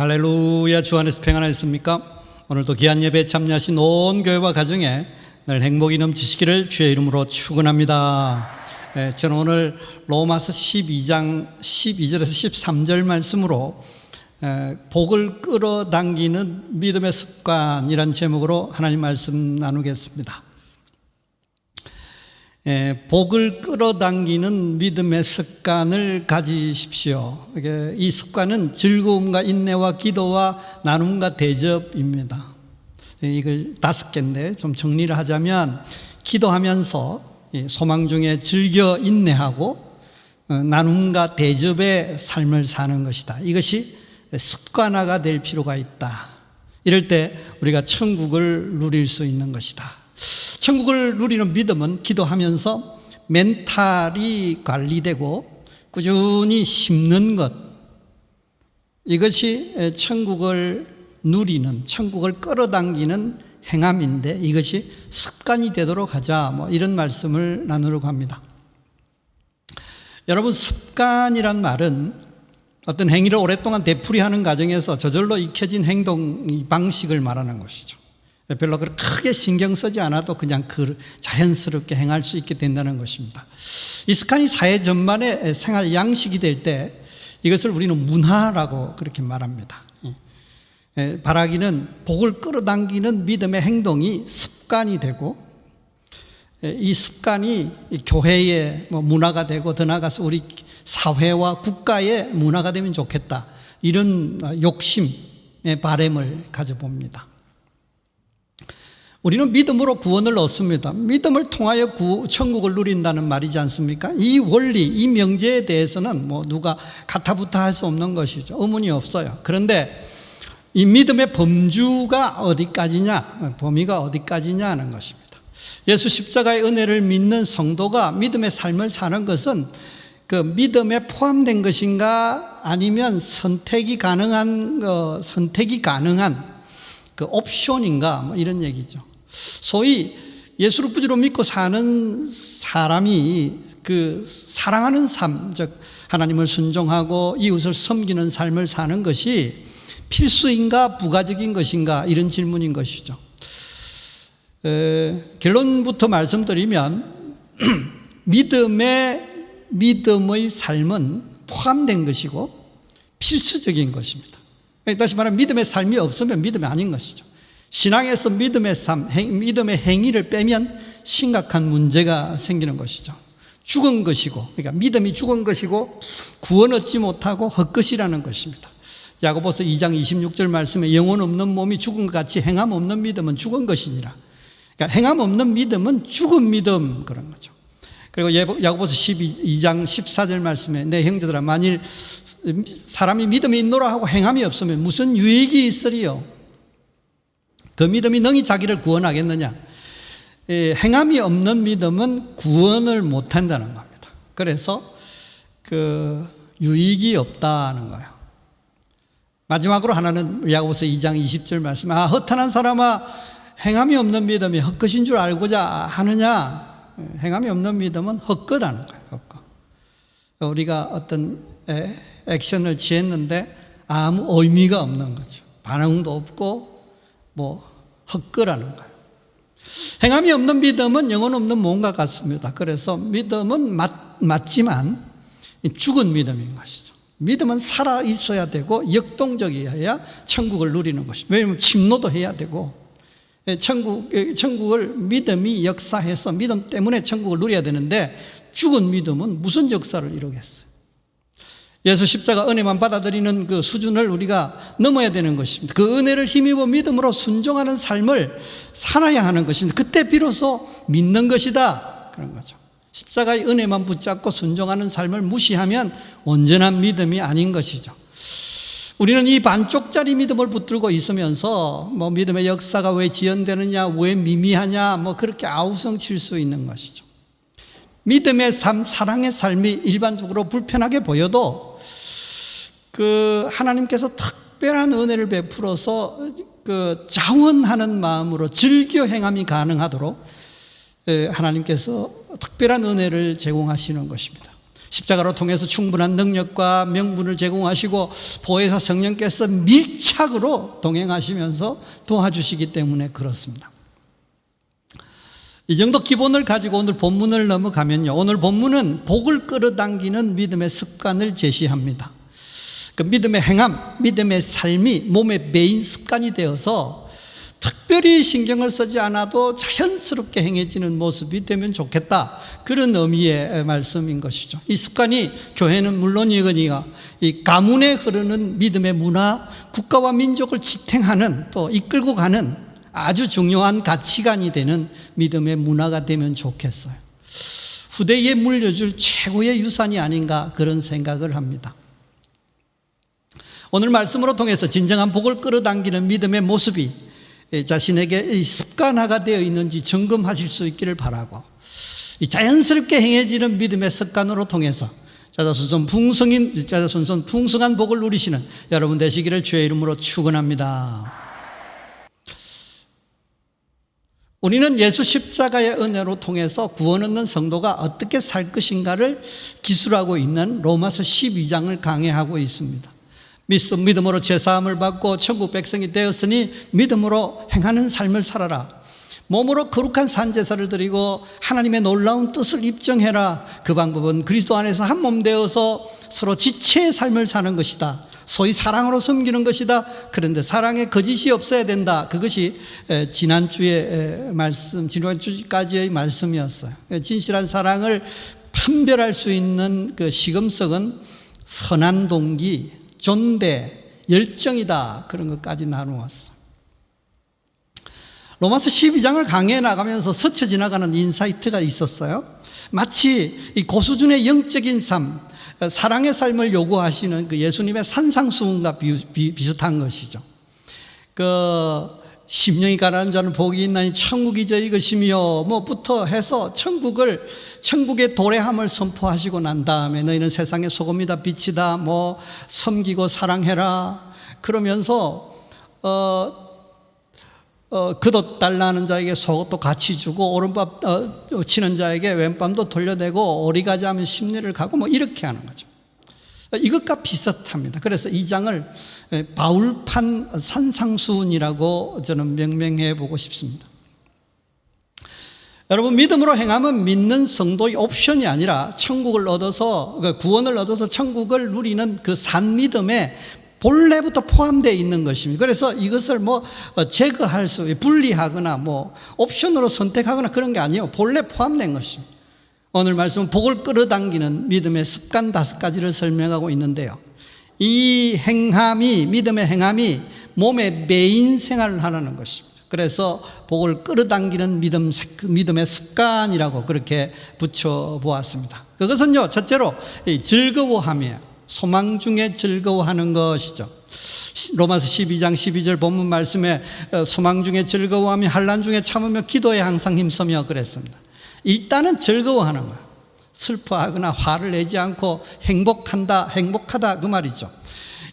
할렐루야. 주 안에서 평안하셨습니까? 오늘도 귀한 예배에 참여하신 온 교회와 가정에 늘 행복이 넘치시기를 주의 이름으로 축원합니다. 저는 오늘 로마서 12장 12절에서 13절 말씀으로 복을 끌어당기는 믿음의 습관이란 제목으로 하나님 말씀 나누겠습니다. 복을 끌어당기는 믿음의 습관을 가지십시오. 이 습관은 즐거움과 인내와 기도와 나눔과 대접입니다. 이걸 5개인데 좀 정리를 하자면, 기도하면서 소망 중에 즐겨 인내하고 나눔과 대접의 삶을 사는 것이다. 이것이 습관화가 될 필요가 있다. 이럴 때 우리가 천국을 누릴 수 있는 것이다. 천국을 누리는 믿음은 기도하면서 멘탈이 관리되고 꾸준히 심는 것, 이것이 천국을 누리는, 천국을 끌어당기는 행함인데, 이것이 습관이 되도록 하자, 이런 말씀을 나누려고 합니다. 여러분, 습관이란 말은 어떤 행위를 오랫동안 되풀이하는 과정에서 저절로 익혀진 행동 방식을 말하는 것이죠. 별로 크게 신경 쓰지 않아도 그냥 자연스럽게 행할 수 있게 된다는 것입니다. 이 습관이 사회 전반의 생활 양식이 될 때 이것을 우리는 문화라고 그렇게 말합니다. 바라기는 복을 끌어당기는 믿음의 행동이 습관이 되고, 이 습관이 교회의 문화가 되고, 더 나아가서 우리 사회와 국가의 문화가 되면 좋겠다, 이런 욕심의 바람을 가져봅니다. 우리는 믿음으로 구원을 얻습니다. 믿음을 통하여 천국을 누린다는 말이지 않습니까? 이 원리, 이 명제에 대해서는 누가 가타부타 할 수 없는 것이죠. 의문이 없어요. 그런데 이 믿음의 범주가 어디까지냐, 범위가 어디까지냐 하는 것입니다. 예수 십자가의 은혜를 믿는 성도가 믿음의 삶을 사는 것은 그 믿음에 포함된 것인가, 아니면 선택이 가능한 그 옵션인가, 이런 얘기죠. 소위 예수를 부지로 믿고 사는 사람이 그 사랑하는 삶, 즉 하나님을 순종하고 이웃을 섬기는 삶을 사는 것이 필수인가 부가적인 것인가, 이런 질문인 것이죠. 결론부터 말씀드리면 믿음의 삶은 포함된 것이고 필수적인 것입니다. 다시 말하면 믿음의 삶이 없으면 믿음이 아닌 것이죠. 신앙에서 믿음의 삶, 믿음의 행위를 빼면 심각한 문제가 생기는 것이죠. 죽은 것이고, 그러니까 믿음이 죽은 것이고 구원 얻지 못하고 헛것이라는 것입니다. 야고보서 2장 26절 말씀에 영혼 없는 몸이 죽은 것 같이 행함 없는 믿음은 죽은 것이니라. 그러니까 행함 없는 믿음은 죽은 믿음, 그런 거죠. 그리고 야고보서 12장 14절 말씀에 내 형제들아, 만일 사람이 믿음이 있노라 하고 행함이 없으면 무슨 유익이 있으리요? 그 믿음이 능히 자기를 구원하겠느냐? 행함이 없는 믿음은 구원을 못한다는 겁니다. 그래서 그 유익이 없다는 거예요. 마지막으로 하나는 야고보서 2장 20절 말씀, 허탄한 사람아, 행함이 없는 믿음이 헛것인 줄 알고자 하느냐? 행함이 없는 믿음은 헛것라는 거예요. 헛것. 우리가 어떤 액션을 취했는데 아무 의미가 없는 거죠. 반응도 없고 헛거라는 거예요. 행함이 없는 믿음은 영혼 없는 몸과 같습니다. 그래서 믿음은 맞지만 죽은 믿음인 것이죠. 믿음은 살아 있어야 되고 역동적이어야 천국을 누리는 것입니다. 왜냐하면 침노도 해야 되고, 천국을 믿음이 역사해서 믿음 때문에 천국을 누려야 되는데, 죽은 믿음은 무슨 역사를 이루겠어요? 예수 십자가 은혜만 받아들이는 그 수준을 우리가 넘어야 되는 것입니다. 그 은혜를 힘입어 믿음으로 순종하는 삶을 살아야 하는 것입니다. 그때 비로소 믿는 것이다, 그런 거죠. 십자가의 은혜만 붙잡고 순종하는 삶을 무시하면 온전한 믿음이 아닌 것이죠. 우리는 이 반쪽짜리 믿음을 붙들고 있으면서 믿음의 역사가 왜 지연되느냐, 왜 미미하냐, 그렇게 아우성 칠 수 있는 것이죠. 믿음의 삶, 사랑의 삶이 일반적으로 불편하게 보여도 하나님께서 특별한 은혜를 베풀어서 자원하는 마음으로 즐겨 행함이 가능하도록 하나님께서 특별한 은혜를 제공하시는 것입니다. 십자가로 통해서 충분한 능력과 명분을 제공하시고 보혜사 성령께서 밀착으로 동행하시면서 도와주시기 때문에 그렇습니다. 이 정도 기본을 가지고 오늘 본문을 넘어가면요, 오늘 본문은 복을 끌어당기는 믿음의 습관을 제시합니다. 그 믿음의 행함, 믿음의 삶이 몸의 메인 습관이 되어서 특별히 신경을 쓰지 않아도 자연스럽게 행해지는 모습이 되면 좋겠다, 그런 의미의 말씀인 것이죠. 이 습관이 교회는 물론이거니와 이 가문에 흐르는 믿음의 문화, 국가와 민족을 지탱하는, 또 이끌고 가는 아주 중요한 가치관이 되는 믿음의 문화가 되면 좋겠어요. 후대에 물려줄 최고의 유산이 아닌가, 그런 생각을 합니다. 오늘 말씀으로 통해서 진정한 복을 끌어당기는 믿음의 모습이 자신에게 습관화가 되어 있는지 점검하실 수 있기를 바라고, 이 자연스럽게 행해지는 믿음의 습관으로 통해서 자자손손 풍성한 복을 누리시는 여러분 되시기를 주의 이름으로 축원합니다. 우리는 예수 십자가의 은혜로 통해서 구원 얻는 성도가 어떻게 살 것인가를 기술하고 있는 로마서 12장을 강해하고 있습니다. 믿음으로 제사함을 받고 천국 백성이 되었으니 믿음으로 행하는 삶을 살아라. 몸으로 거룩한 산제사를 드리고 하나님의 놀라운 뜻을 입증해라. 그 방법은 그리스도 안에서 한 몸 되어서 서로 지체의 삶을 사는 것이다. 소위 사랑으로 섬기는 것이다. 그런데 사랑에 거짓이 없어야 된다. 그것이 지난주까지의 말씀이었어요. 진실한 사랑을 판별할 수 있는 그 시금석은 선한 동기, 존대, 열정이다, 그런 것까지 나누었어요. 로마서 12장을 강해해 나가면서 스쳐 지나가는 인사이트가 있었어요. 마치 이 고수준의 영적인 삶, 사랑의 삶을 요구하시는 그 예수님의 산상수훈과 비슷한 것이죠. 심령이 가라앉는 자는 복이 있나니 천국이 저희 것이며 뭐부터 해서 천국의 도래함을 선포하시고 난 다음에 너희는 세상의 소금이다, 빛이다, 섬기고 사랑해라, 그러면서 겉옷 달라는 자에게 속옷도 같이 주고 오른밤 치는 자에게 왼밤도 돌려내고 오리가지 하면 심리를 가고 이렇게 하는 거죠. 이것과 비슷합니다. 그래서 이 장을 바울판 산상수훈이라고 저는 명명해 보고 싶습니다. 여러분, 믿음으로 행하면 믿는 성도의 옵션이 아니라 천국을 얻어서, 구원을 얻어서 천국을 누리는 그 산 믿음에 본래부터 포함되어 있는 것입니다. 그래서 이것을 제거할 분리하거나 옵션으로 선택하거나 그런 게 아니에요. 본래 포함된 것입니다. 오늘 말씀은 복을 끌어당기는 믿음의 습관 5가지를 설명하고 있는데요, 이 믿음의 행함이 몸의 메인 생활을 하라는 것입니다. 그래서 복을 끌어당기는 믿음의 습관이라고 그렇게 붙여보았습니다. 그것은요, 첫째로 즐거워함이에요. 소망 중에 즐거워하는 것이죠. 로마서 12장 12절 본문 말씀에 소망 중에 즐거워하며 환난 중에 참으며 기도에 항상 힘쓰며 그랬습니다. 일단은 즐거워하는 거예요. 슬퍼하거나 화를 내지 않고 행복하다 그 말이죠.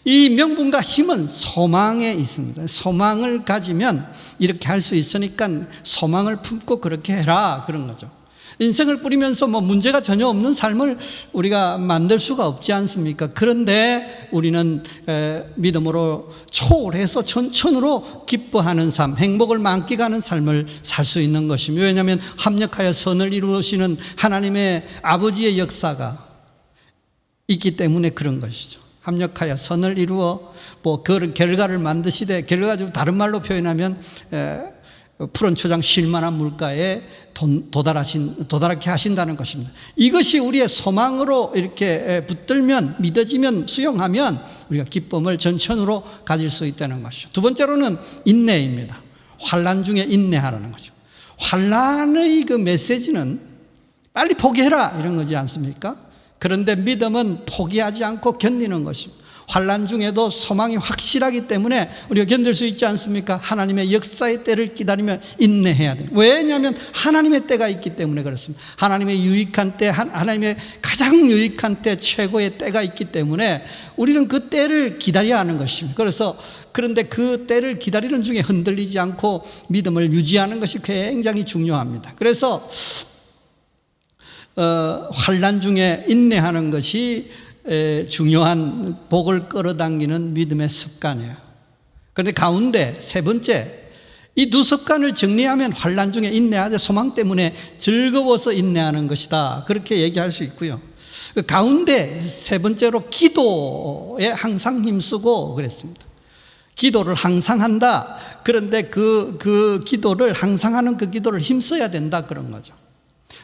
이 명분과 힘은 소망에 있습니다. 소망을 가지면 이렇게 할 수 있으니까 소망을 품고 그렇게 해라, 그런 거죠. 인생을 꾸리면서 문제가 전혀 없는 삶을 우리가 만들 수가 없지 않습니까? 그런데 우리는 믿음으로 초월해서 전천으로 기뻐하는 삶, 행복을 만끽하는 삶을 살 수 있는 것입니다. 왜냐하면 합력하여 선을 이루시는 하나님의 아버지의 역사가 있기 때문에 그런 것이죠. 합력하여 선을 이루어 그런 결과를 만드시되, 결과 가지고 다른 말로 표현하면 푸른 초장 쉴만한 물가에 도달하게 하신다는 것입니다. 이것이 우리의 소망으로 이렇게 붙들면, 믿어지면, 수용하면 우리가 기쁨을 전천으로 가질 수 있다는 것이죠. 두 번째로는 인내입니다. 환난 중에 인내하라는 거죠. 환난의 그 메시지는 빨리 포기해라, 이런 거지 않습니까? 그런데 믿음은 포기하지 않고 견디는 것입니다. 환난 중에도 소망이 확실하기 때문에 우리가 견딜 수 있지 않습니까? 하나님의 역사의 때를 기다리며 인내해야 돼요. 왜냐하면 하나님의 때가 있기 때문에 그렇습니다. 하나님의 유익한 때, 하나님의 가장 유익한 때, 최고의 때가 있기 때문에 우리는 그 때를 기다려야 하는 것입니다. 그런데 그 때를 기다리는 중에 흔들리지 않고 믿음을 유지하는 것이 굉장히 중요합니다. 그래서 환난 중에 인내하는 것이 중요한 복을 끌어당기는 믿음의 습관이에요. 그런데 가운데 세 번째, 이 두 습관을 정리하면 환난 중에 인내하되 소망 때문에 즐거워서 인내하는 것이다, 그렇게 얘기할 수 있고요. 가운데 세 번째로 기도에 항상 힘쓰고 그랬습니다. 기도를 항상 한다. 그런데 그 기도를 항상 하는 그 기도를 힘써야 된다, 그런 거죠.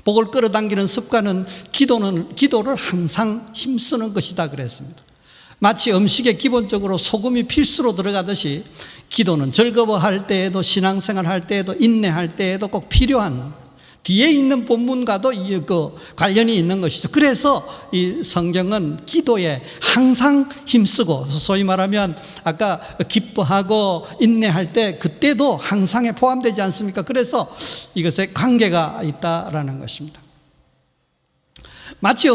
복을 끌어당기는 습관은 기도를 항상 힘쓰는 것이다 그랬습니다. 마치 음식에 기본적으로 소금이 필수로 들어가듯이 기도는 즐거워할 때에도, 신앙생활 할 때에도, 인내할 때에도 꼭 필요한, 뒤에 있는 본문과도 관련이 있는 것이죠. 그래서 이 성경은 기도에 항상 힘쓰고, 소위 말하면 아까 기뻐하고 인내할 때 그때도 항상에 포함되지 않습니까? 그래서 이것에 관계가 있다라는 것입니다. 마치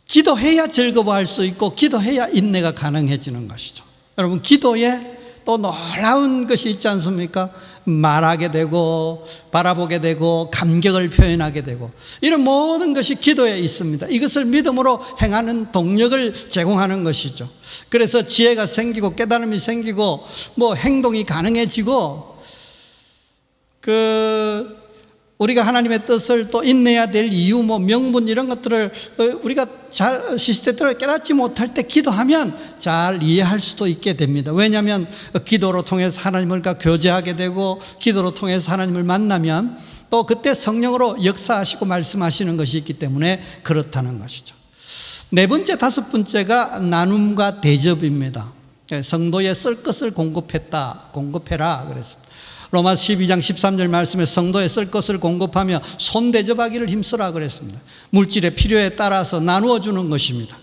기도해야 즐거워할 수 있고 기도해야 인내가 가능해지는 것이죠. 여러분, 기도에 또 놀라운 것이 있지 않습니까? 말하게 되고 바라보게 되고 감격을 표현하게 되고, 이런 모든 것이 기도에 있습니다. 이것을 믿음으로 행하는 동력을 제공하는 것이죠. 그래서 지혜가 생기고 깨달음이 생기고 행동이 가능해지고, 우리가 하나님의 뜻을 또 인내해야 될 이유, 명분, 이런 것들을 우리가 잘 시스템대로 깨닫지 못할 때 기도하면 잘 이해할 수도 있게 됩니다. 왜냐하면 기도로 통해서 하나님과 교제하게 되고, 기도로 통해서 하나님을 만나면 또 그때 성령으로 역사하시고 말씀하시는 것이 있기 때문에 그렇다는 것이죠. 네 번째, 다섯 번째가 나눔과 대접입니다. 성도에 쓸 것을 공급해라 그랬습니다. 로마서 12장 13절 말씀에 성도에 쓸 것을 공급하며 손대접하기를 힘쓰라 그랬습니다. 물질의 필요에 따라서 나누어 주는 것입니다.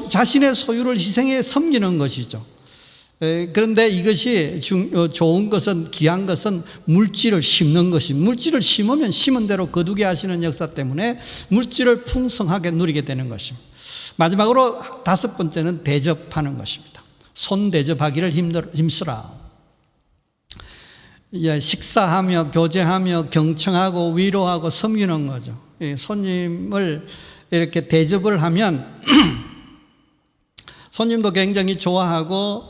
자신의 소유를 희생해 섬기는 것이죠. 그런데 이것이 좋은 것은, 귀한 것은 물질을 심는 것입니다. 물질을 심으면 심은 대로 거두게 하시는 역사 때문에 물질을 풍성하게 누리게 되는 것입니다. 마지막으로 다섯 번째는 대접하는 것입니다. 손대접하기를 힘쓰라. 식사하며 교제하며 경청하고 위로하고 섬기는 거죠. 손님을 이렇게 대접을 하면 손님도 굉장히 좋아하고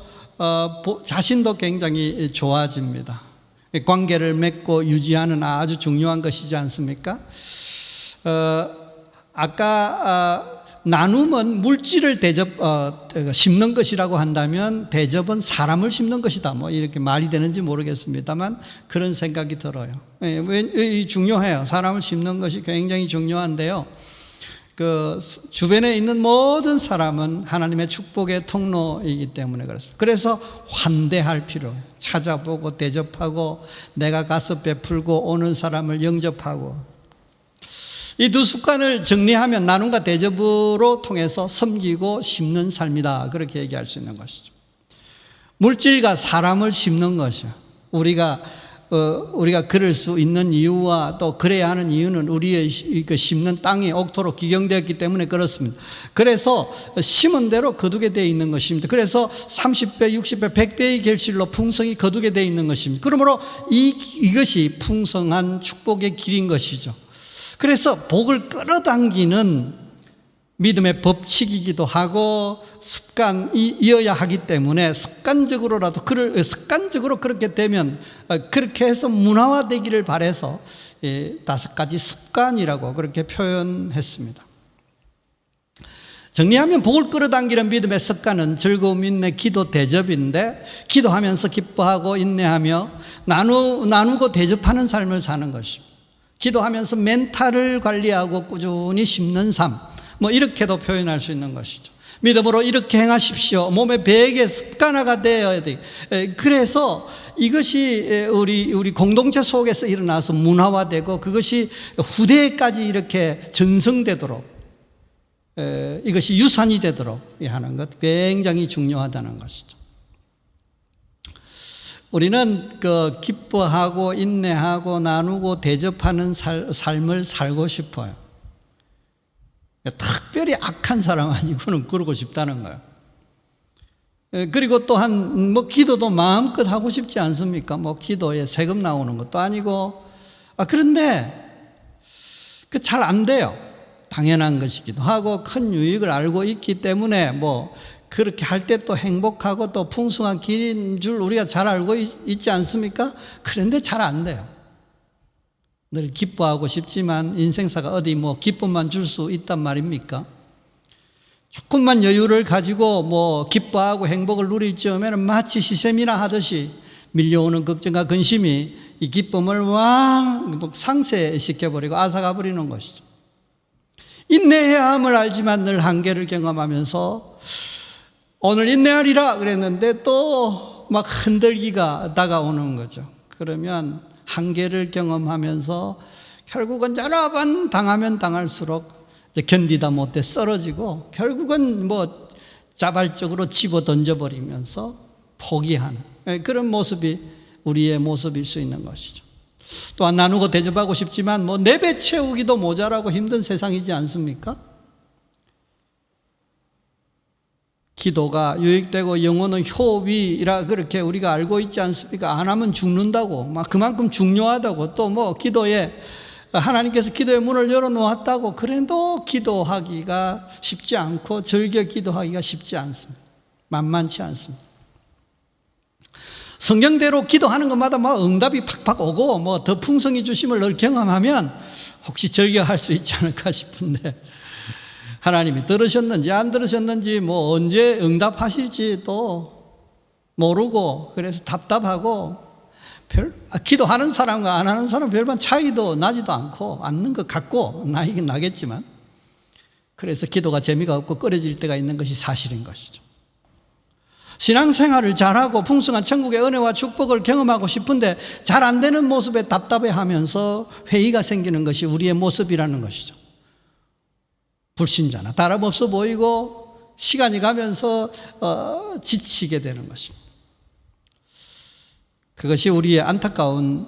자신도 굉장히 좋아집니다. 관계를 맺고 유지하는 아주 중요한 것이지 않습니까? 아까 나눔은 물질을 심는 것이라고 한다면 대접은 사람을 심는 것이다, 이렇게 말이 되는지 모르겠습니다만 그런 생각이 들어요. 중요해요. 사람을 심는 것이 굉장히 중요한데요, 주변에 있는 모든 사람은 하나님의 축복의 통로이기 때문에 그렇습니다. 그래서 환대할 필요해요. 찾아보고 대접하고 내가 가서 베풀고 오는 사람을 영접하고, 이 두 습관을 정리하면 나눔과 대접으로 통해서 섬기고 심는 삶이다, 그렇게 얘기할 수 있는 것이죠. 물질과 사람을 심는 것이요, 우리가 그럴 수 있는 이유와 또 그래야 하는 이유는 우리의 심는 땅이 옥토로 기경되었기 때문에 그렇습니다. 그래서 심은 대로 거두게 되어 있는 것입니다. 그래서 30배, 60배, 100배의 결실로 풍성히 거두게 되어 있는 것입니다. 그러므로 이것이 풍성한 축복의 길인 것이죠. 그래서 복을 끌어당기는 믿음의 법칙이기도 하고 습관이어야 하기 때문에 습관적으로 그렇게 되면, 그렇게 해서 문화화되기를 바라서 5가지 습관이라고 그렇게 표현했습니다. 정리하면 복을 끌어당기는 믿음의 습관은 즐거움, 인내, 기도, 대접인데, 기도하면서 기뻐하고 인내하며 나누고 대접하는 삶을 사는 것입니다. 기도하면서 멘탈을 관리하고 꾸준히 심는 삶, 이렇게도 표현할 수 있는 것이죠. 믿음으로 이렇게 행하십시오. 몸의 배에게 습관화가 되어야 돼. 그래서 이것이 우리 공동체 속에서 일어나서 문화화되고 그것이 후대까지 이렇게 전승되도록, 이것이 유산이 되도록 하는 것, 굉장히 중요하다는 것이죠. 우리는 기뻐하고 인내하고 나누고 대접하는 삶을 살고 싶어요. 특별히 악한 사람 아니고는 그러고 싶다는 거예요. 그리고 또한 기도도 마음껏 하고 싶지 않습니까? 기도에 세금 나오는 것도 아니고. 그런데 그 잘 안 돼요. 당연한 것이기도 하고 큰 유익을 알고 있기 때문에 뭐 그렇게 할 때 또 행복하고 또 풍성한 길인 줄 우리가 잘 알고 있지 않습니까? 그런데 잘 안 돼요. 늘 기뻐하고 싶지만 인생사가 어디 뭐 기쁨만 줄 수 있단 말입니까? 조금만 여유를 가지고 뭐 기뻐하고 행복을 누릴 즈음에는 마치 시샘이나 하듯이 밀려오는 걱정과 근심이 이 기쁨을 상쇄시켜버리고 앗아가버리는 것이죠. 인내해야 함을 알지만 늘 한계를 경험하면서 오늘 인내하리라 그랬는데 또 막 흔들기가 다가오는 거죠. 그러면 한계를 경험하면서 결국은 여러 번 당하면 당할수록 견디다 못해 쓰러지고 결국은 뭐 자발적으로 집어 던져버리면서 포기하는 그런 모습이 우리의 모습일 수 있는 것이죠. 또한 나누고 대접하고 싶지만 뭐 4배 채우기도 모자라고 힘든 세상이지 않습니까? 기도가 유익되고 영혼은 효위라 그렇게 우리가 알고 있지 않습니까? 안 하면 죽는다고, 막 그만큼 중요하다고, 또 뭐 기도에 하나님께서 기도의 문을 열어놓았다고. 그래도 기도하기가 쉽지 않고 즐겨 기도하기가 쉽지 않습니다. 만만치 않습니다. 성경대로 기도하는 것마다 뭐 응답이 팍팍 오고 뭐 더 풍성히 주심을 늘 경험하면 혹시 즐겨할 수 있지 않을까 싶은데 하나님이 들으셨는지 안 들으셨는지 뭐 언제 응답하실지 또 모르고 그래서 답답하고 기도하는 사람과 안 하는 사람 별반 차이도 나지도 않고 않는 것 같고 나이긴 나겠지만 그래서 기도가 재미가 없고 꺼려질 때가 있는 것이 사실인 것이죠. 신앙생활을 잘하고 풍성한 천국의 은혜와 축복을 경험하고 싶은데 잘 안 되는 모습에 답답해하면서 회의가 생기는 것이 우리의 모습이라는 것이죠. 불신자나 다름없어 보이고 시간이 가면서 지치게 되는 것입니다. 그것이 우리의 안타까운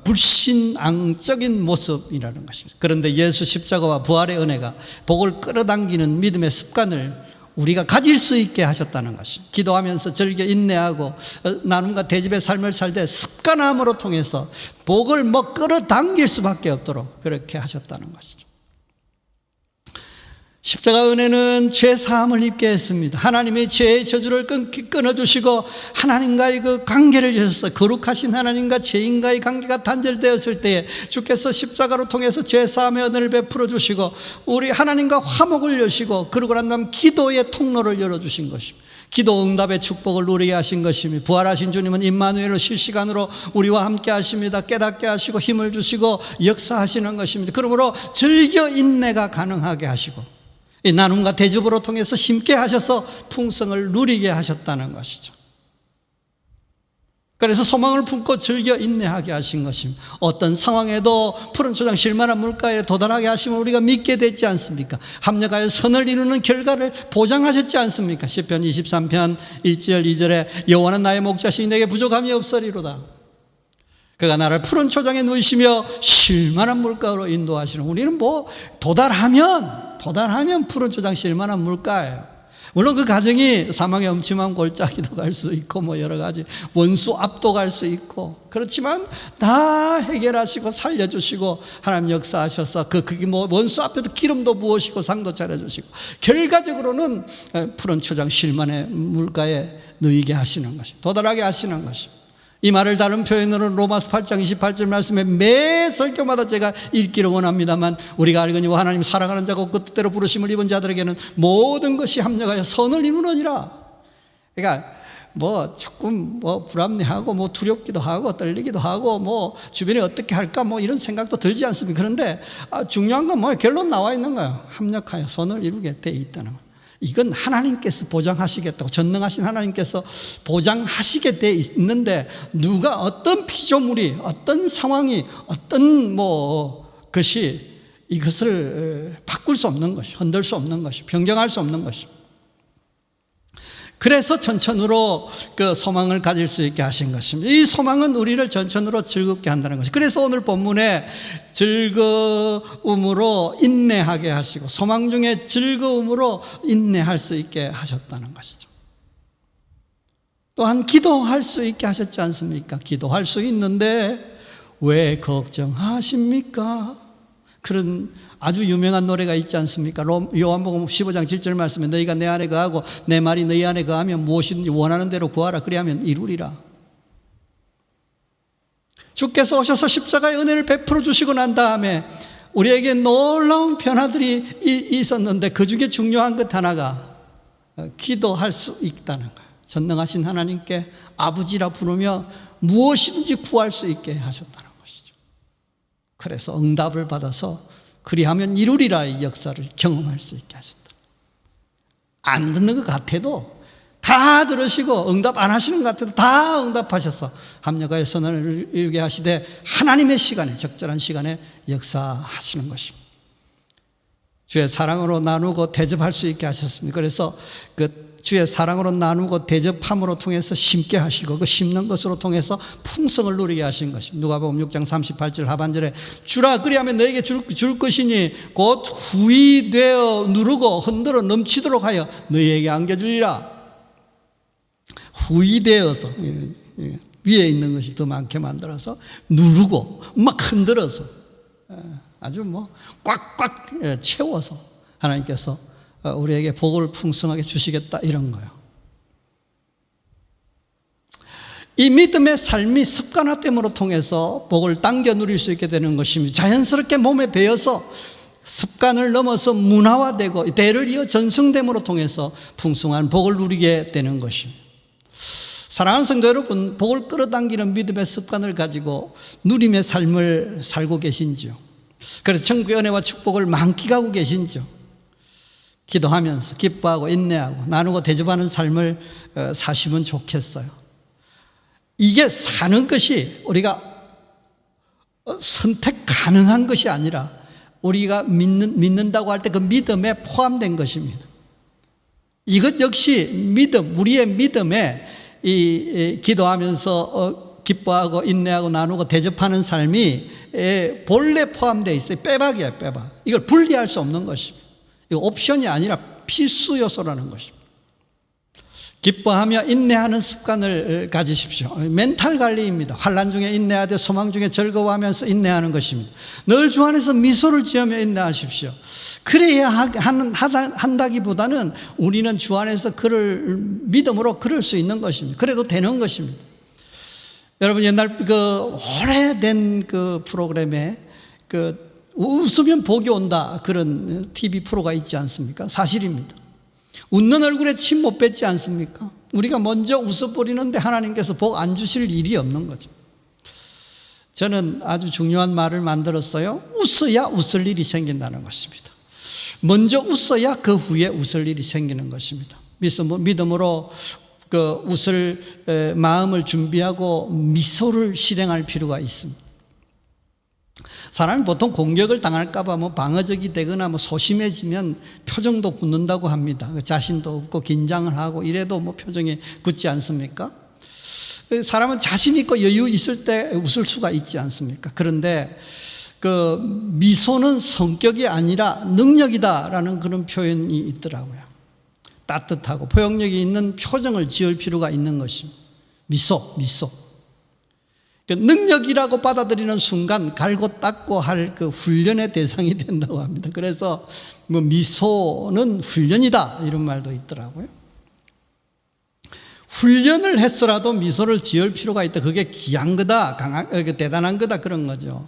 불신앙적인 모습이라는 것입니다. 그런데 예수 십자가와 부활의 은혜가 복을 끌어당기는 믿음의 습관을 우리가 가질 수 있게 하셨다는 것입니다. 기도하면서 즐겨 인내하고 나눔과 대접의 삶을 살 때 습관함으로 통해서 복을 뭐 끌어당길 수밖에 없도록 그렇게 하셨다는 것이죠. 십자가 은혜는 죄 사함을 입게 했습니다. 하나님의 죄의 저주를 끊어주시고 하나님과의 그 관계를 여셨어요. 거룩하신 하나님과 죄인과의 관계가 단절되었을 때에 주께서 십자가로 통해서 죄 사함의 은혜를 베풀어 주시고 우리 하나님과 화목을 여시고 그러고 난 다음 기도의 통로를 열어주신 것입니다. 기도 응답의 축복을 누리게 하신 것입니다. 부활하신 주님은 임마누엘로 실시간으로 우리와 함께 하십니다. 깨닫게 하시고 힘을 주시고 역사하시는 것입니다. 그러므로 즐겨 인내가 가능하게 하시고 이 나눔과 대접으로 통해서 심게 하셔서 풍성을 누리게 하셨다는 것이죠. 그래서 소망을 품고 즐겨 인내하게 하신 것입니다. 어떤 상황에도 푸른 초장 실만한 물가에 도달하게 하시면 우리가 믿게 되지 않습니까? 합력하여 선을 이루는 결과를 보장하셨지 않습니까? 시편 23편 1절 2절에 여호와는 나의 목자시니 내게 부족함이 없으리로다. 그가 나를 푸른 초장에 누이시며 실만한 물가로 인도하시는. 우리는 뭐 도달하면 푸른 초장 실만한 물가예요. 물론 그 과정이 사망의 엄침한 골짜기도 갈 수 있고 뭐 여러 가지 원수 앞도 갈 수 있고 그렇지만 다 해결하시고 살려주시고 하나님 역사하셔서 그게 뭐 원수 앞에도 기름도 부으시고 상도 차려주시고 결과적으로는 푸른 초장 실만의 물가에 누이게 하시는 것이 도달하게 하시는 것이. 이 말을 다른 표현으로 로마서 8장 28절 말씀에 매 설교마다 제가 읽기를 원합니다만 우리가 알거니와 하나님 사랑하는 자고 그 뜻대로 부르심을 입은 자들에게는 모든 것이 합력하여 선을 이루느니라. 그러니까 뭐 조금 뭐 불합리하고 뭐 두렵기도 하고 떨리기도 하고 뭐 주변에 어떻게 할까 뭐 이런 생각도 들지 않습니까? 그런데 중요한 건 뭐 결론 나와 있는 거예요. 합력하여 선을 이루게 돼 있다는 거. 이건 하나님께서 보장하시겠다고 전능하신 하나님께서 보장하시게 돼 있는데 누가 어떤 피조물이 어떤 상황이 어떤 뭐 것이 이것을 바꿀 수 없는 것이 흔들 수 없는 것이 변경할 수 없는 것이. 그래서 전천후로 그 소망을 가질 수 있게 하신 것입니다. 이 소망은 우리를 전천후로 즐겁게 한다는 것이. 그래서 오늘 본문에 즐거움으로 인내하게 하시고 소망 중에 즐거움으로 인내할 수 있게 하셨다는 것이죠. 또한 기도할 수 있게 하셨지 않습니까? 기도할 수 있는데 왜 걱정하십니까? 그런 아주 유명한 노래가 있지 않습니까? 요한복음 15장 7절 말씀에 너희가 내 안에 거하고 내 말이 너희 안에 거하면 무엇이든지 원하는 대로 구하라 그리하면 이루리라. 주께서 오셔서 십자가의 은혜를 베풀어 주시고 난 다음에 우리에게 놀라운 변화들이 있었는데 그 중에 중요한 것 하나가 기도할 수 있다는 거예요. 전능하신 하나님께 아버지라 부르며 무엇이든지 구할 수 있게 하셨다는 것이죠. 그래서 응답을 받아서 그리하면 이루리라의 역사를 경험할 수 있게 하셨다. 안 듣는 것 같아도 다 들으시고 응답 안 하시는 것 같아도 다 응답하셔서 합력하여 선언을 이루게 하시되 하나님의 시간에 적절한 시간에 역사하시는 것입니다. 주의 사랑으로 나누고 대접할 수 있게 하셨습니다. 그래서 그 주의 사랑으로 나누고 대접함으로 통해서 심게 하시고 그 심는 것으로 통해서 풍성을 누리게 하신 것입니다. 누가복음 6장 38절 하반절에 주라 그리하면 너에게 줄 것이니 곧 후이되어 누르고 흔들어 넘치도록 하여 너희에게 안겨주리라. 후이되어서 위에 있는 것이 더 많게 만들어서 누르고 막 흔들어서 아주 꽉꽉 채워서 하나님께서 우리에게 복을 풍성하게 주시겠다 이런 거예요. 이 믿음의 삶이 습관화됨으로 통해서 복을 당겨 누릴 수 있게 되는 것입니다. 자연스럽게 몸에 배어서 습관을 넘어서 문화화되고 대를 이어 전승됨으로 통해서 풍성한 복을 누리게 되는 것입니다. 사랑하는 성도 여러분, 복을 끌어당기는 믿음의 습관을 가지고 누림의 삶을 살고 계신지요? 그래서 천국의 은혜와 축복을 만끽하고 계신지요? 기도하면서 기뻐하고 인내하고 나누고 대접하는 삶을 사시면 좋겠어요. 이게 사는 것이 우리가 선택 가능한 것이 아니라 우리가 믿는다고 할 때 그 믿음에 포함된 것입니다. 이것 역시 믿음, 우리의 믿음에 이 기도하면서 기뻐하고 인내하고 나누고 대접하는 삶이 본래 포함되어 있어요. 빼박이에요, 빼박. 이걸 분리할 수 없는 것입니다. 이거 옵션이 아니라 필수 요소라는 것입니다. 기뻐하며 인내하는 습관을 가지십시오. 멘탈 관리입니다. 환난 중에 인내하되 소망 중에 즐거워하면서 인내하는 것입니다. 늘 주 안에서 미소를 지으며 인내하십시오. 그래야 한다기보다는 우리는 주 안에서 믿음으로 그럴 수 있는 것입니다. 그래도 되는 것입니다. 여러분 옛날 그 오래된 그 프로그램에 그 웃으면 복이 온다 그런 TV 프로가 있지 않습니까? 사실입니다. 웃는 얼굴에 침 못 뱉지 않습니까? 우리가 먼저 웃어버리는데 하나님께서 복 안 주실 일이 없는 거죠. 저는 아주 중요한 말을 만들었어요. 웃어야 웃을 일이 생긴다는 것입니다. 먼저 웃어야 그 후에 웃을 일이 생기는 것입니다. 믿음으로 그 웃을 마음을 준비하고 미소를 실행할 필요가 있습니다. 사람이 보통 공격을 당할까봐 방어적이 되거나 소심해지면 표정도 굳는다고 합니다. 자신도 없고 긴장을 하고 이래도 표정이 굳지 않습니까? 사람은 자신 있고 여유 있을 때 웃을 수가 있지 않습니까? 그런데 그 미소는 성격이 아니라 능력이다라는 그런 표현이 있더라고요. 따뜻하고 포용력이 있는 표정을 지을 필요가 있는 것입니다. 미소. 능력이라고 받아들이는 순간 갈고 닦고 할 그 훈련의 대상이 된다고 합니다. 그래서 미소는 훈련이다 이런 말도 있더라고요. 훈련을 했어라도 미소를 지을 필요가 있다. 그게 귀한 거다, 대단한 거다 그런 거죠.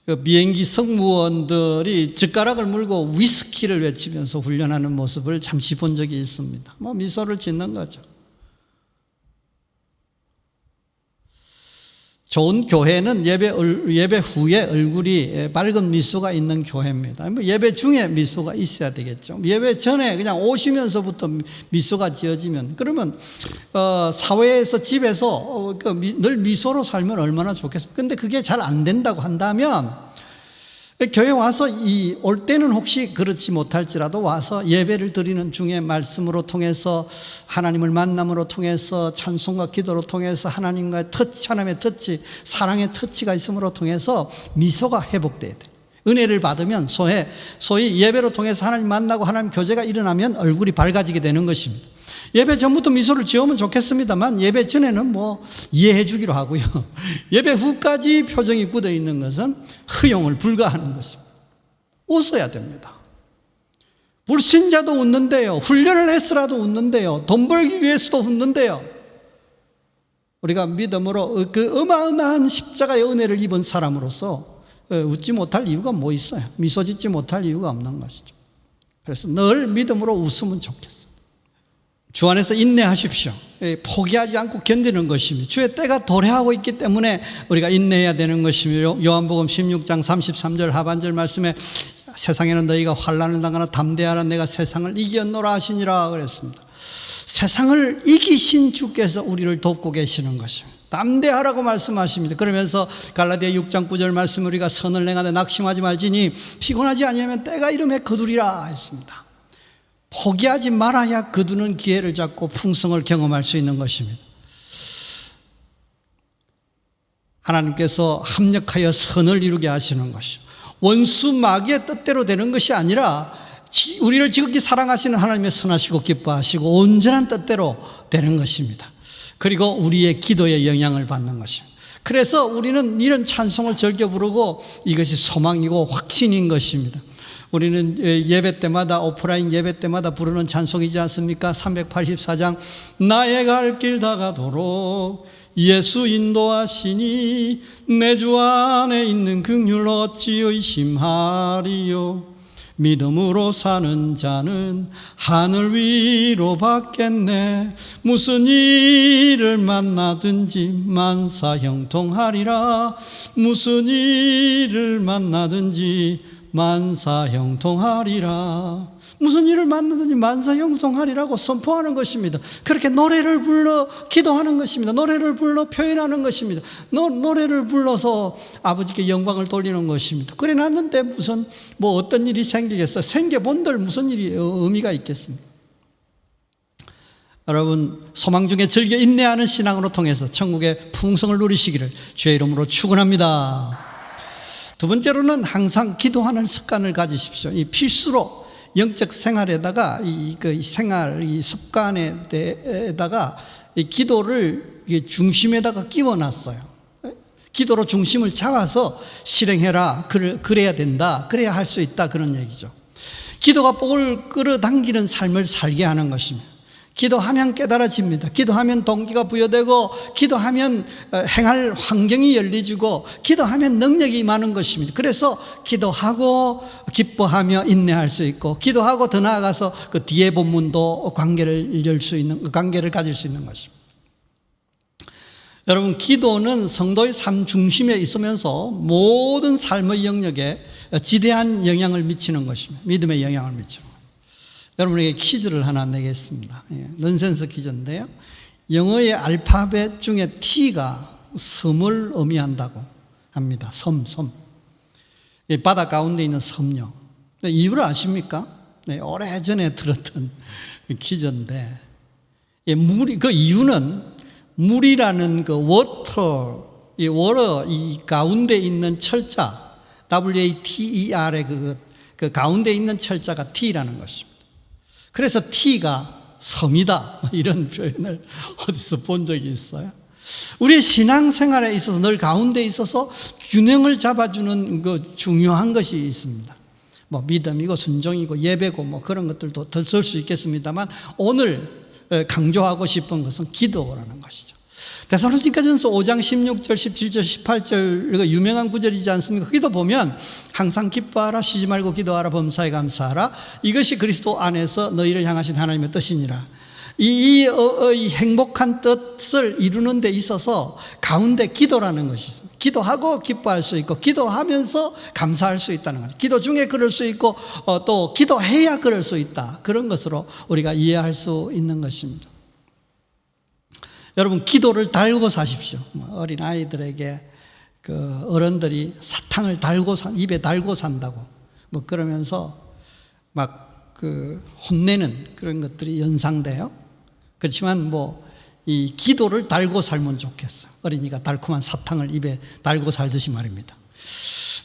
그 비행기 승무원들이 젓가락을 물고 위스키를 외치면서 훈련하는 모습을 잠시 본 적이 있습니다. 미소를 짓는 거죠. 좋은 교회는 예배 후에 얼굴이 밝은 미소가 있는 교회입니다. 예배 중에 미소가 있어야 되겠죠. 예배 전에 그냥 오시면서부터 미소가 지어지면 그러면 사회에서 집에서 늘 미소로 살면 얼마나 좋겠습니까? 근데 그게 잘 안 된다고 한다면 교회 와서 올 때는 혹시 그렇지 못할지라도 와서 예배를 드리는 중에 말씀으로 통해서 하나님을 만남으로 통해서 찬송과 기도로 통해서 하나님과의 터치, 하나님의 터치, 사랑의 터치가 있음으로 통해서 미소가 회복돼야 돼요. 은혜를 받으면 소위 예배로 통해서 하나님 만나고 하나님 교제가 일어나면 얼굴이 밝아지게 되는 것입니다. 예배 전부터 미소를 지으면 좋겠습니다만 예배 전에는 뭐 이해해 주기로 하고요. 예배 후까지 표정이 굳어 있는 것은 허용을 불가하는 것입니다. 웃어야 됩니다. 불신자도 웃는데요. 훈련을 해서라도 웃는데요. 돈 벌기 위해서도 웃는데요. 우리가 믿음으로 그 어마어마한 십자가의 은혜를 입은 사람으로서 웃지 못할 이유가 뭐 있어요? 미소 짓지 못할 이유가 없는 것이죠. 그래서 늘 믿음으로 웃으면 좋겠어요. 주 안에서 인내하십시오. 포기하지 않고 견디는 것입니다. 주의 때가 도래하고 있기 때문에 우리가 인내해야 되는 것이며, 요한복음 16장 33절 하반절 말씀에 세상에는 너희가 환난을 당하나 담대하라, 내가 세상을 이겼노라 하시니라 그랬습니다. 세상을 이기신 주께서 우리를 돕고 계시는 것입니다. 담대하라고 말씀하십니다. 그러면서 갈라디아 6장 9절 말씀, 우리가 선을 행하되 낙심하지 말지니 피곤하지 아니하면 때가 이름에 거두리라 했습니다. 포기하지 말아야 거두는 기회를 잡고 풍성을 경험할 수 있는 것입니다. 하나님께서 합력하여 선을 이루게 하시는 것이죠. 원수 마귀의 뜻대로 되는 것이 아니라 우리를 지극히 사랑하시는 하나님의 선하시고 기뻐하시고 온전한 뜻대로 되는 것입니다. 그리고 우리의 기도에 영향을 받는 것입니다. 그래서 우리는 이런 찬송을 즐겨 부르고 이것이 소망이고 확신인 것입니다. 우리는 예배 때마다, 오프라인 예배 때마다 부르는 찬송이지 않습니까? 384장, 나의 갈 길 다가도록 예수 인도하시니 내 주 안에 있는 긍휼 어찌 의심하리요. 믿음으로 사는 자는 하늘 위로 받겠네. 무슨 일을 만나든지 만사형통하리라. 무슨 일을 만나든지 만사형통하리라. 무슨 일을 만나든지 만사형통하리라고 선포하는 것입니다. 그렇게 노래를 불러 기도하는 것입니다. 노래를 불러 표현하는 것입니다. 노래를 불러서 아버지께 영광을 돌리는 것입니다. 그래 놨는데 무슨 뭐 어떤 일이 생기겠어요? 생겨본들 무슨 일이 의미가 있겠습니까? 여러분, 소망 중에 즐겨 인내하는 신앙으로 통해서 천국의 풍성을 누리시기를 주의 이름으로 축원합니다. 두 번째로는 항상 기도하는 습관을 가지십시오. 이 필수로 영적 생활에다가 이 습관에다가 이 기도를 중심에다가 끼워놨어요. 기도로 중심을 잡아서 실행해라. 그래야 된다. 그래야 할 수 있다. 그런 얘기죠. 기도가 복을 끌어당기는 삶을 살게 하는 것입니다. 기도하면 깨달아집니다. 기도하면 동기가 부여되고, 기도하면 행할 환경이 열리지고, 기도하면 능력이 임하는 것입니다. 그래서 기도하고 기뻐하며 인내할 수 있고, 기도하고 더 나아가서 그 뒤에 본문도 관계를 가질 수 있는 것입니다. 여러분, 기도는 성도의 삶 중심에 있으면서 모든 삶의 영역에 지대한 영향을 미치는 것입니다. 믿음의 영향을 미치는 것입니다. 여러분에게 퀴즈를 하나 내겠습니다. 넌센스 퀴즈인데요. 영어의 알파벳 중에 T가 섬을 의미한다고 합니다. 섬. 바다 가운데 있는 섬요. 이유를 아십니까? 네, 오래전에 들었던 퀴즈인데, 그 이유는 물이라는 그 워터, 이 가운데 있는 철자, WATER의 그 가운데 있는 철자가 T라는 것입니다. 그래서 T가 섬이다, 이런 표현을 어디서 본 적이 있어요. 우리의 신앙생활에 있어서 늘 가운데 있어서 균형을 잡아주는 그 중요한 것이 있습니다. 뭐 믿음이고 순종이고 예배고 뭐 그런 것들도 더 쓸 수 있겠습니다만, 오늘 강조하고 싶은 것은 기도라는 것이죠. 데살로니가전서 5장 16절, 17절, 18절 유명한 구절이지 않습니까? 거기도 보면 항상 기뻐하라, 쉬지 말고 기도하라, 범사에 감사하라, 이것이 그리스도 안에서 너희를 향하신 하나님의 뜻이니라. 이 행복한 뜻을 이루는 데 있어서 가운데 기도라는 것이 있습니다. 기도하고 기뻐할 수 있고, 기도하면서 감사할 수 있다는 거죠. 기도 중에 그럴 수 있고, 또 기도해야 그럴 수 있다, 그런 것으로 우리가 이해할 수 있는 것입니다. 여러분, 기도를 달고 사십시오. 어린 아이들에게 그 어른들이 사탕을 입에 달고 산다고 뭐 그러면서 막 그 혼내는 그런 것들이 연상돼요. 그렇지만 뭐 이 기도를 달고 살면 좋겠어요. 어린이가 달콤한 사탕을 입에 달고 살듯이 말입니다.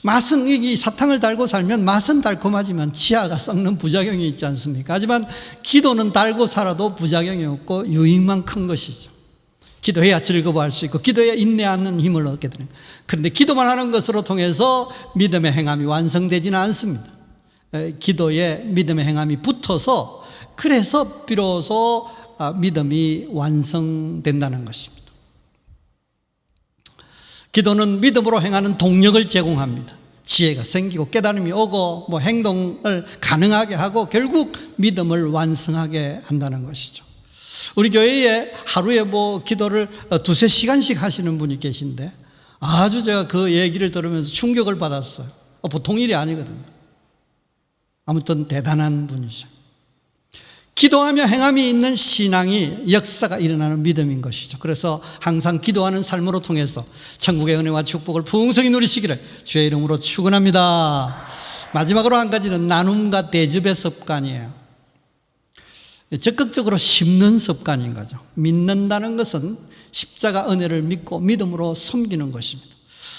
맛은, 이 사탕을 달고 살면 맛은 달콤하지만 치아가 썩는 부작용이 있지 않습니까? 하지만 기도는 달고 살아도 부작용이 없고 유익만 큰 것이죠. 기도해야 즐거워할 수 있고 기도해야 인내하는 힘을 얻게 되는 거예요. 그런데 기도만 하는 것으로 통해서 믿음의 행함이 완성되지는 않습니다. 기도에 믿음의 행함이 붙어서, 그래서 비로소 믿음이 완성된다는 것입니다. 기도는 믿음으로 행하는 동력을 제공합니다. 지혜가 생기고 깨달음이 오고 행동을 가능하게 하고 결국 믿음을 완성하게 한다는 것이죠. 우리 교회에 하루에 기도를 2-3시간씩 하시는 분이 계신데 아주 제가 그 얘기를 들으면서 충격을 받았어요. 보통 일이 아니거든요. 아무튼 대단한 분이죠. 기도하며 행함이 있는 신앙이 역사가 일어나는 믿음인 것이죠. 그래서 항상 기도하는 삶으로 통해서 천국의 은혜와 축복을 풍성히 누리시기를 주의 이름으로 축원합니다. 마지막으로 한 가지는 나눔과 대접의 습관이에요. 적극적으로 심는 습관인 거죠. 믿는다는 것은 십자가 은혜를 믿고 믿음으로 섬기는 것입니다.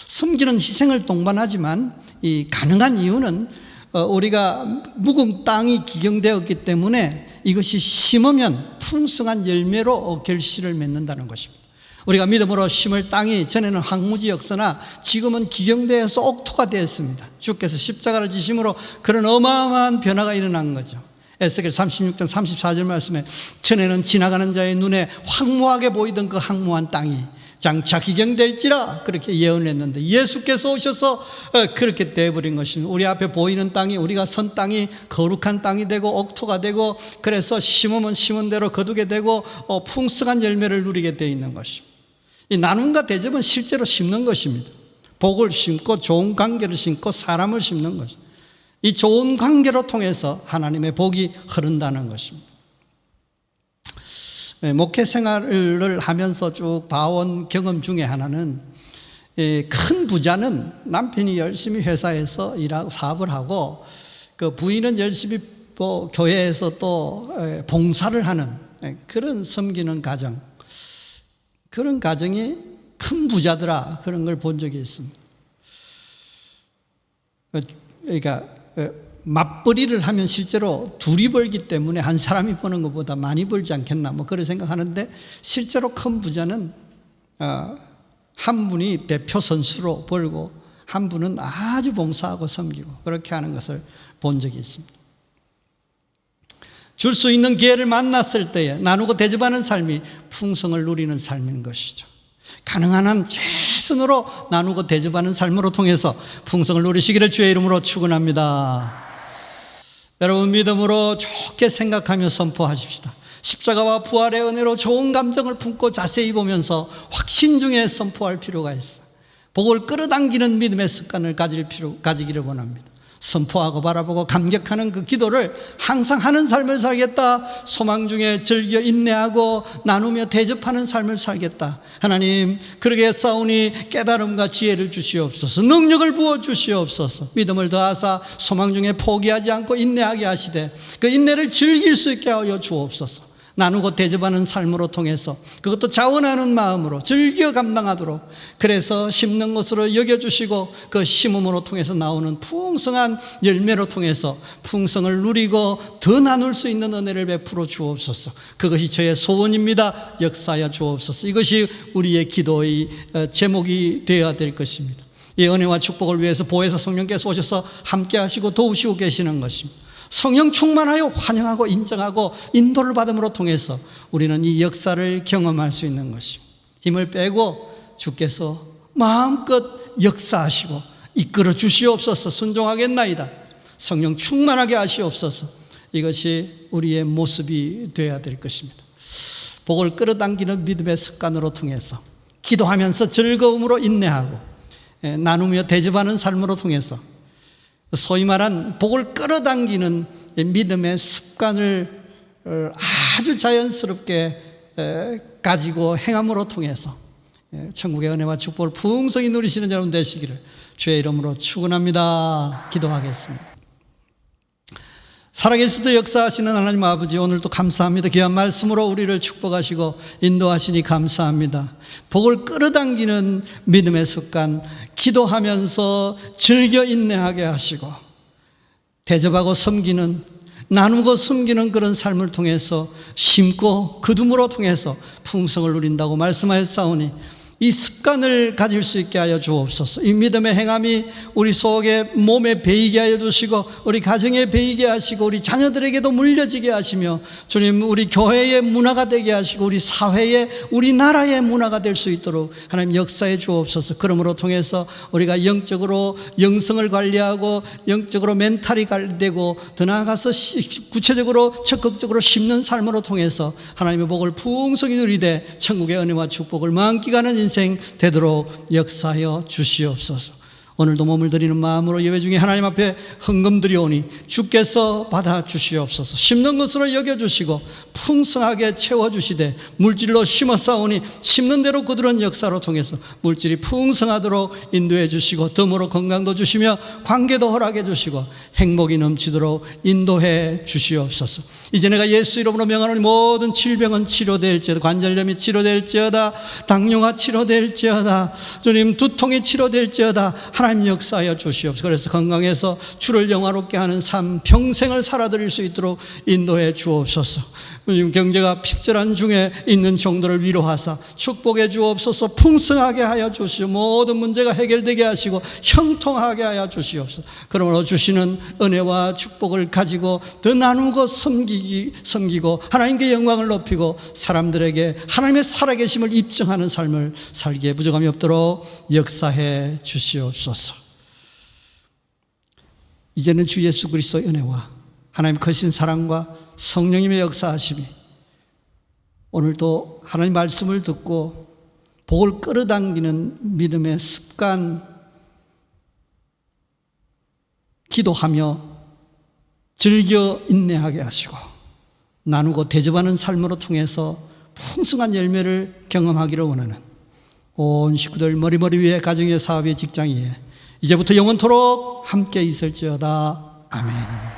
섬기는 희생을 동반하지만 이 가능한 이유는 우리가 묵은 땅이 기경되었기 때문에 이것이 심으면 풍성한 열매로 결실을 맺는다는 것입니다. 우리가 믿음으로 심을 땅이 전에는 황무지였으나 지금은 기경되어서 옥토가 되었습니다. 주께서 십자가를 지심으로 그런 어마어마한 변화가 일어난 거죠. 에스겔 36장 34절 말씀에 전에는 지나가는 자의 눈에 황무하게 보이던 그 황무한 땅이 장차 기경될지라 그렇게 예언했는데 예수께서 오셔서 그렇게 되어버린 것입니다. 우리 앞에 보이는 땅이, 우리가 선 땅이 거룩한 땅이 되고 옥토가 되고, 그래서 심으면 심은 대로 거두게 되고 풍성한 열매를 누리게 되어 있는 것입니다. 이 나눔과 대접은 실제로 심는 것입니다. 복을 심고 좋은 관계를 심고 사람을 심는 것입니다. 이 좋은 관계로 통해서 하나님의 복이 흐른다는 것입니다. 목회 생활을 하면서 쭉 봐온 경험 중에 하나는, 큰 부자는 남편이 열심히 회사에서 일하고 사업을 하고 그 부인은 열심히 교회에서 또 봉사를 하는 그런 섬기는 가정, 그런 가정이 큰 부자더라, 그런 걸 본 적이 있습니다. 그러니까 맞벌이를 하면 실제로 둘이 벌기 때문에 한 사람이 버는 것보다 많이 벌지 않겠나 그런 생각하는데, 실제로 큰 부자는 한 분이 대표 선수로 벌고 한 분은 아주 봉사하고 섬기고 그렇게 하는 것을 본 적이 있습니다. 줄 수 있는 기회를 만났을 때에 나누고 대접하는 삶이 풍성을 누리는 삶인 것이죠. 가능한 한 최선으로 나누고 대접하는 삶으로 통해서 풍성을 누리시기를 주의 이름으로 축원합니다. 여러분, 믿음으로 좋게 생각하며 선포하십시다. 십자가와 부활의 은혜로 좋은 감정을 품고 자세히 보면서 확신 중에 선포할 필요가 있어. 복을 끌어당기는 믿음의 습관을 가지기를 원합니다. 선포하고 바라보고 감격하는 그 기도를 항상 하는 삶을 살겠다. 소망 중에 즐겨 인내하고 나누며 대접하는 삶을 살겠다. 하나님, 그러게 싸우니 깨달음과 지혜를 주시옵소서. 능력을 부어 주시옵소서. 믿음을 더하사 소망 중에 포기하지 않고 인내하게 하시되 그 인내를 즐길 수 있게 하여 주옵소서. 나누고 대접하는 삶으로 통해서 그것도 자원하는 마음으로 즐겨 감당하도록, 그래서 심는 것으로 여겨주시고 그 심음으로 통해서 나오는 풍성한 열매로 통해서 풍성을 누리고 더 나눌 수 있는 은혜를 베풀어 주옵소서. 그것이 저의 소원입니다. 역사하여 주옵소서. 이것이 우리의 기도의 제목이 되어야 될 것입니다. 이 은혜와 축복을 위해서 보혜사 성령께서 오셔서 함께 하시고 도우시고 계시는 것입니다. 성령 충만하여 환영하고 인정하고 인도를 받음으로 통해서 우리는 이 역사를 경험할 수 있는 것입니다. 힘을 빼고 주께서 마음껏 역사하시고 이끌어 주시옵소서. 순종하겠나이다. 성령 충만하게 하시옵소서. 이것이 우리의 모습이 되어야 될 것입니다. 복을 끌어당기는 믿음의 습관으로 통해서 기도하면서 즐거움으로 인내하고 나누며 대접하는 삶으로 통해서 소위 말한 복을 끌어당기는 믿음의 습관을 아주 자연스럽게 가지고 행함으로 통해서 천국의 은혜와 축복을 풍성히 누리시는 여러분 되시기를 주의 이름으로 축원합니다. 기도하겠습니다. 살아계시도 역사하시는 하나님 아버지, 오늘도 감사합니다. 귀한 말씀으로 우리를 축복하시고 인도하시니 감사합니다. 복을 끌어당기는 믿음의 습관, 기도하면서 즐겨 인내하게 하시고 대접하고 섬기는, 나누고 섬기는 그런 삶을 통해서 심고 거둠으로 통해서 풍성을 누린다고 말씀하였사오니 이 습관을 가질 수 있게 하여 주옵소서. 이 믿음의 행함이 우리 속에 몸에 배이게 하여 주시고 우리 가정에 배이게 하시고 우리 자녀들에게도 물려지게 하시며 주님 우리 교회의 문화가 되게 하시고 우리 사회의 우리나라의 문화가 될 수 있도록 하나님 역사해 주옵소서. 그러므로 통해서 우리가 영적으로 영성을 관리하고 영적으로 멘탈이 관리되고 더 나아가서 구체적으로 적극적으로 심는 삶으로 통해서 하나님의 복을 풍성히 누리되 천국의 은혜와 축복을 만끽하는 인생 되도록 역사하여 주시옵소서. 오늘도 몸을 드리는 마음으로 예배 중에 하나님 앞에 헌금 드리오니 주께서 받아 주시옵소서. 심는 것으로 여겨주시고 풍성하게 채워주시되 물질로 심었사오니 심는 대로 거두는 역사로 통해서 물질이 풍성하도록 인도해 주시고 덤으로 건강도 주시며 관계도 허락해 주시고 행복이 넘치도록 인도해 주시옵소서. 이제 내가 예수 이름으로 명하노니 모든 질병은 치료될지어다. 관절염이 치료될지어다. 당뇨가 치료될지어다. 주님 두통이 치료될지어다. 하나님 역사하여 주시옵소서. 그래서 건강해서 주를 영화롭게 하는 삶 평생을 살아드릴 수 있도록 인도해 주옵소서. 경제가 핍절한 중에 있는 종들을 위로하사 축복해 주옵소서. 풍성하게 하여 주시오. 모든 문제가 해결되게 하시고 형통하게 하여 주시옵소서. 그러므로 주시는 은혜와 축복을 가지고 더 나누고 섬기고 하나님께 영광을 높이고 사람들에게 하나님의 살아계심을 입증하는 삶을 살기에 부족함이 없도록 역사해 주시옵소서. 이제는 주 예수 그리스도의 은혜와 하나님 크신 사랑과 성령님의 역사하심이 오늘도 하나님 말씀을 듣고 복을 끌어당기는 믿음의 습관, 기도하며 즐겨 인내하게 하시고 나누고 대접하는 삶으로 통해서 풍성한 열매를 경험하기를 원하는 온 식구들 머리머리 위에 가정의 사업의 직장 위에 이제부터 영원토록 함께 있을지어다. 아멘.